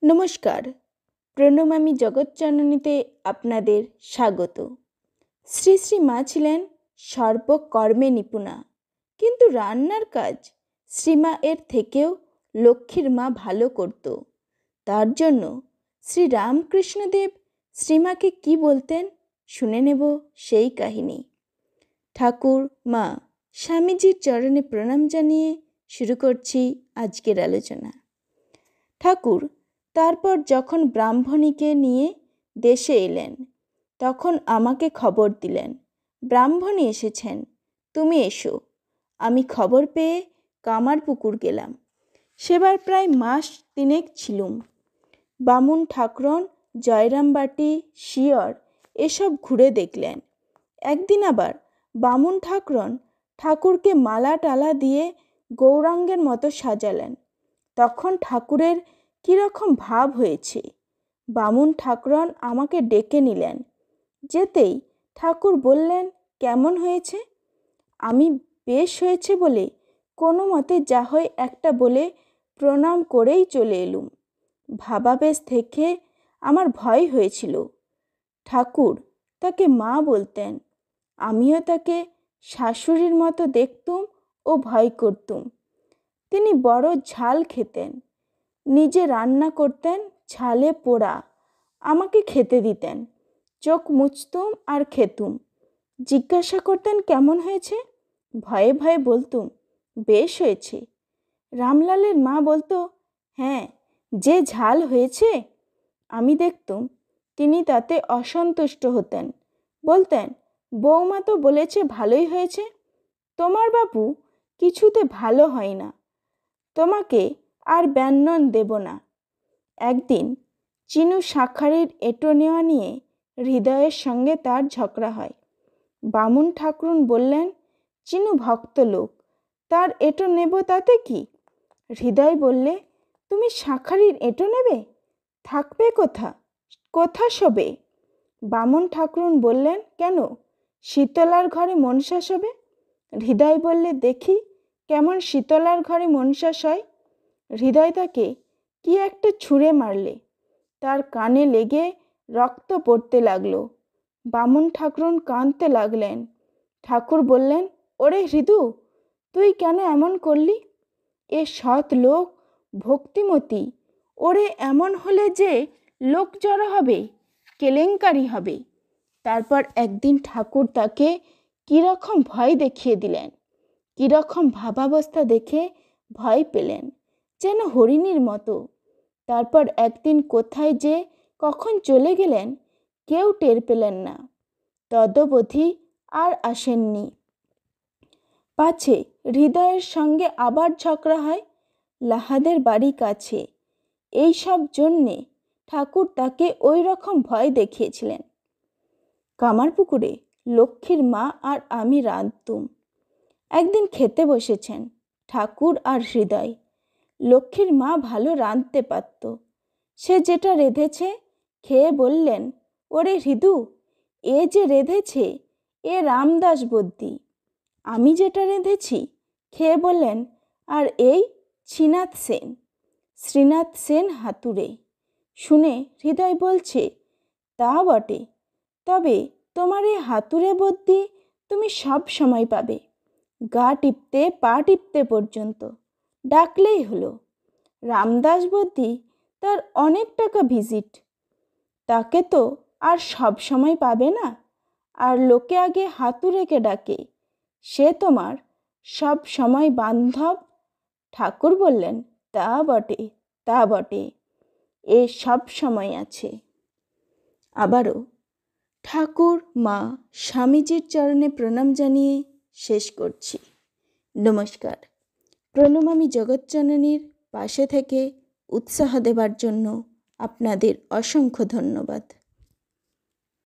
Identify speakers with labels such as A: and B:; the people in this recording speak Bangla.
A: নমস্কার, প্রণমামী জগৎজননীতে আপনাদের স্বাগত। শ্রী শ্রী মা ছিলেন সর্বকর্মে নিপুণা, কিন্তু রান্নার কাজ শ্রীমা এর থেকেও লক্ষ্মীর মা ভালো করত। তার জন্য শ্রী রামকৃষ্ণদেব শ্রীমাকে কি বলতেন শুনে নেব সেই কাহিনী। ঠাকুর মা স্বামীজির চরণে প্রণাম জানিয়ে শুরু করছি আজকের আলোচনা। ঠাকুর তারপর যখন ব্রাহ্মণীকে নিয়ে দেশে এলেন, তখন আমাকে খবর দিলেন, ব্রাহ্মণী এসেছেন, তুমি এসো। আমি খবর পেয়ে কামারপুকুর গেলাম। সেবার প্রায় মাস 3 ছিলুম। বামুন ঠাকরন, জয়রামবাটি, শিয়র এসব ঘুরে দেখলেন। একদিন আবার বামুন ঠাকরন ঠাকুরকে মালা টালা দিয়ে গৌরাঙ্গের মতো সাজালেন। তখন ঠাকুরের কীরকম ভাব হয়েছে। বামুন ঠাকরন আমাকে ডেকে নিলেন। যেতেই ঠাকুর বললেন, কেমন হয়েছে? আমি বেশ হয়েছে বলে কোনো মতে যা হয় একটা বলে প্রণাম করেই চলে এলুম। ভাবাবেশ থেকে আমার ভয় হয়েছিল। ঠাকুর তাকে মা বলতেন, আমিও তাকে শাশুড়ির মতো দেখতুম ও ভয় করতুম। তিনি বড় ঝাল খেতেন, নিজে রান্না করতেন, ঝালে পোড়া আমাকে খেতে দিতেন। চোখ মুছতুম আর খেতুম। জিজ্ঞাসা করতেন কেমন হয়েছে? ভয়ে ভয়ে বলতুম, বেশ হয়েছে। রামলালের মা বলতো, হ্যাঁ, যে ঝাল হয়েছে। আমি দেখতুম তিনি তাতে অসন্তুষ্ট হতেন, বলতেন, বৌমা তো বলেছে ভালোই হয়েছে, তোমার বাবু কিছুতে ভালো হয় না, তোমাকে আর ব্যঞ্জন দেব না। একদিন চিনু শাঁখারির এঁটো নেওয়া নিয়ে হৃদয়ের সঙ্গে তার ঝগড়া হয়। বামুন ঠাকরুন বললেন, চিনু ভক্ত লোক, তার এঁটো নেব তাতে কি? হৃদয় বললে, তুমি শাঁখারির এঁটো নেবে? থাকবে কোথা শোবে? বামুন ঠাকরুন বললেন, কেন, শীতলার ঘরে মনসা শোবে? হৃদয় বললে, দেখি কেমন শীতলার ঘরে মনসা শয়। হৃদয় তাকে কি একটা ছুঁড়ে মারলে, তার কানে লেগে রক্ত পড়তে লাগলো। বামুন ঠাকরুন কাঁদতে লাগলেন। ঠাকুর বললেন, ওরে হৃদু, তুই কেন এমন করলি? এ সৎ লোক, ভক্তিমতী, ওরে এমন হলে যে লোক জড়ো হবে, কেলেঙ্কারি হবে। তারপর একদিন ঠাকুর তাকে কীরকম ভয় দেখিয়ে দিলেন। কীরকম ভাবাবস্থা দেখে ভয় পেলেন, যেন হরিণীর মতো। তারপর একদিন কোথায় যে কখন চলে গেলেন কেউ টের পেলেন না। তদবধি আর আসেননি। পাছে হৃদয়ের সঙ্গে আবার ঝগড়া হয়, লাহাদের বাড়ি কাছে। এই সব জন্যে ঠাকুর তাকে ওই রকম ভয় দেখিয়েছিলেন। কামারপুকুরে লক্ষ্মীর মা আর আমি রাঁধতুম। একদিন খেতে বসেছেন ঠাকুর আর হৃদয়। লক্ষ্মীর মা ভালো রাঁধতে পারত। সে যেটা রেঁধেছে খেয়ে বললেন, ওরে হৃদু, এ যে রেঁধেছে এ রামদাস বদ্যি। আমি যেটা রেঁধেছি খেয়ে বললেন, আর এই শ্রীনাথ সেন হাতুড়ে। শুনে হৃদয় বলছে, তা বটে, তবে তোমার এই হাতুড়ে বদ্যি তুমি সব সময় পাবে, গা টিপতে পা টিপতে পর্যন্ত, ডাকলেই হলো। রামদাস বদ্যি তার অনেক টাকা ভিজিট, তাকে তো আর সব সময় পাবে না। আর লোকে আগে হাতুড়েকে ডাকে, সে তোমার সব সময় বান্ধব। ঠাকুর বললেন, তা বটে, এ সব সময় আছে। আবারও ঠাকুর মা স্বামীজির চরণে প্রণাম জানিয়ে শেষ করছি। নমস্কার। প্রণমামী জগৎজননীর পাশে থেকে উৎসাহ দেবার জন্য আপনাদের অসংখ্য ধন্যবাদ।